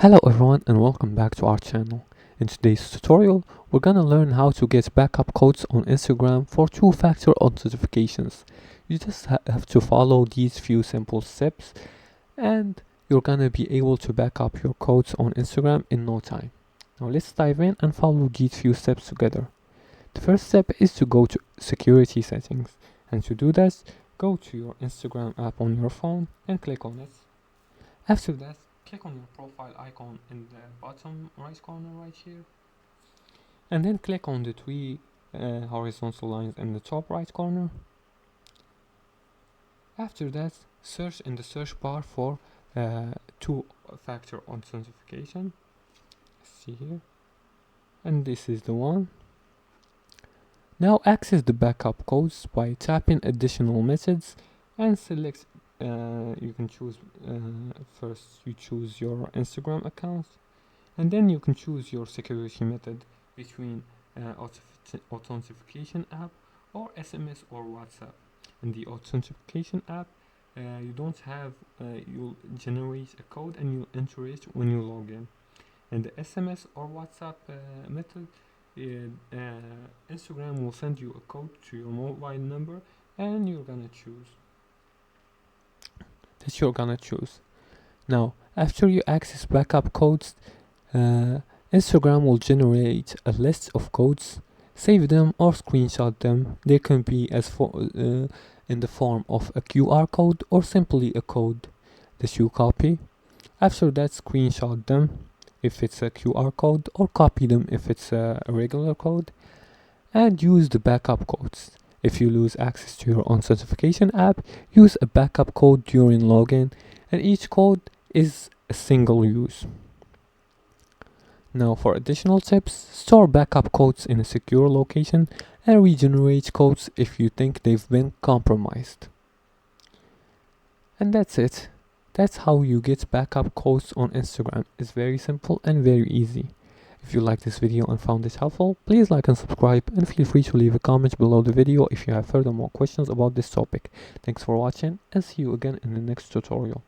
Hello everyone and welcome back to our channel. In today's tutorial, we're gonna learn how to get backup codes on Instagram for two-factor authentications. You just have to follow these few simple steps and you're gonna be able to back up your codes on Instagram in no time. Now let's dive in and follow these few steps together. The first step is to go to security settings, and to do that, go to your Instagram app on your phone and click on it. After that, click on your profile icon in the bottom right corner right here, and then click on the three horizontal lines in the top right corner. After that, search in the search bar for two-factor authentication. See here, and this is the one. Now access the backup codes by tapping additional methods and select. You can choose first you choose your Instagram account, and then you can choose your security method between authentication app or SMS or WhatsApp. In the authentication app, you don't have you'll generate a code and you enter it when you log in. And the SMS or WhatsApp method, Instagram will send you a code to your mobile number and you're gonna choose. Now, after you access backup codes, Instagram will generate a list of codes. Save them or screenshot them. They can be in the form of a QR code or simply a code that you copy. After that, screenshot them if it's a QR code, or copy them if it's a regular code, and use the backup codes. If you lose access to your own certification app, use a backup code during login, and each code is a single use. Now for additional tips, store backup codes in a secure location and regenerate codes if you think they've been compromised. And that's it. That's how you get backup codes on Instagram. It's very simple and very easy. If you liked this video and found it helpful, please like and subscribe, and feel free to leave a comment below the video if you have further more questions about this topic. Thanks for watching and see you again in the next tutorial.